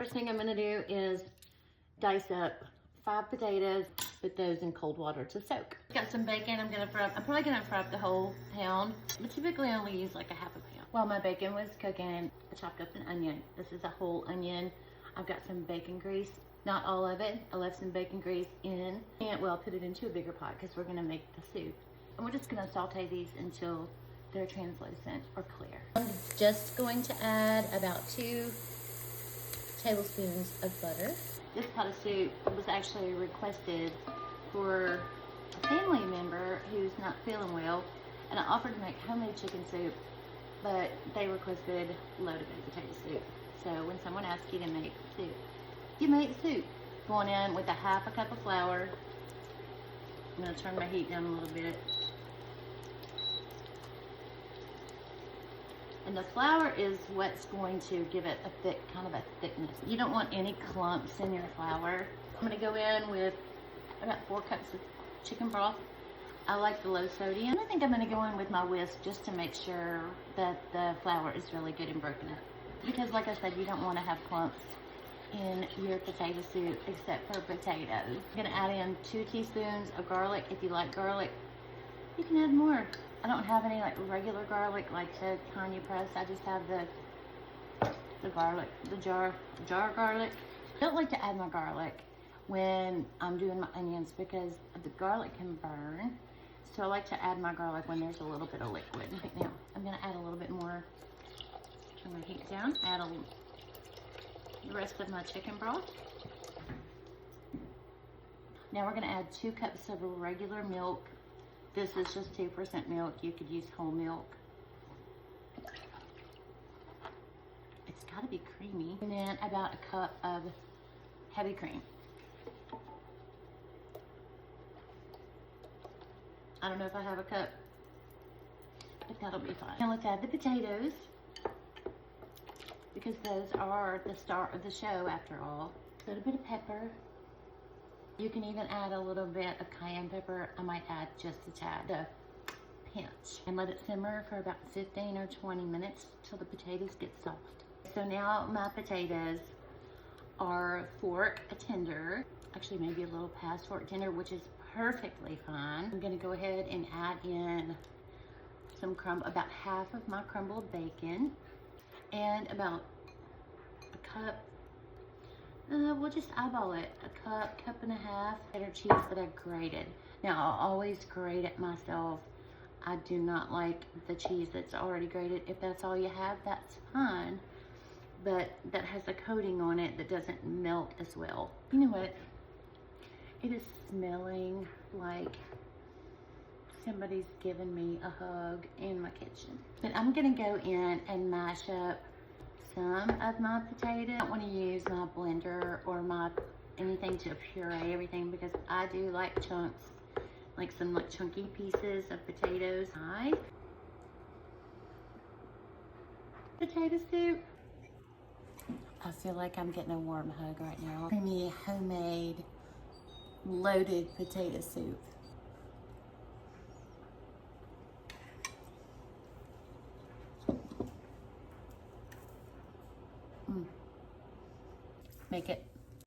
First thing I'm gonna do is dice up 5 potatoes, put those in cold water to soak. Got some bacon I'm gonna fry up. I'm probably gonna fry up the whole pound, but typically I only use like a half a pound. While my bacon was cooking, I chopped up an onion. This is a whole onion. I've got some bacon grease, not all of it. I left some bacon grease in, and well, I'll put it into a bigger pot because we're gonna make the soup. And we're just gonna saute these until they're translucent or clear. I'm just going to add about 2 tablespoons of butter. This pot of soup was actually requested for a family member who's not feeling well, and I offered to make homemade chicken soup, but they requested loaded baked potato soup. So when someone asks you to make soup, you make soup. Going in with a half a cup of flour. I'm gonna turn my heat down a little bit. And the flour is what's going to give it a thick, kind of a thickness. You don't want any clumps in your flour. I'm gonna go in with about 4 cups of chicken broth. I like the low sodium. I think I'm gonna go in with my whisk just to make sure that the flour is really good and broken up. Because like I said, you don't wanna have clumps in your potato soup except for potatoes. I'm gonna add in 2 teaspoons of garlic. If you like garlic, you can add more. I don't have any like regular garlic like the kind you press. I just have the garlic, the jar garlic. I don't like to add my garlic when I'm doing my onions because the garlic can burn. So I like to add my garlic when there's a little bit of liquid. Now I'm gonna add a little bit more. Turn my heat down. Add the rest of my chicken broth. Now we're gonna add 2 cups of regular milk. This is just 2% milk. You could use whole milk. It's gotta be creamy. And then about a cup of heavy cream. I don't know if I have a cup, but that'll be fine. Now let's add the potatoes, because those are the star of the show after all. A little bit of pepper. You can even add a little bit of cayenne pepper. I might add just a tad, a pinch. And let it simmer for about 15 or 20 minutes till the potatoes get soft. So now my potatoes are fork tender. Actually, maybe a little past fork tender, which is perfectly fine. I'm gonna go ahead and add in some about half of my crumbled bacon and about a cup. We'll just eyeball it. A cup and a half cheddar cheese that I grated. Now, I'll always grate it myself. I do not like the cheese that's already grated. If that's all you have, that's fine. But that has a coating on it that doesn't melt as well. You know what? It is smelling like somebody's giving me a hug in my kitchen. But I'm gonna go in and mash up some of my potatoes. I don't want to use my blender or my anything to puree everything because I do like chunks, like some like chunky pieces of potatoes. Potato soup. I feel like I'm getting a warm hug right now. Creamy, homemade, loaded potato soup. Make it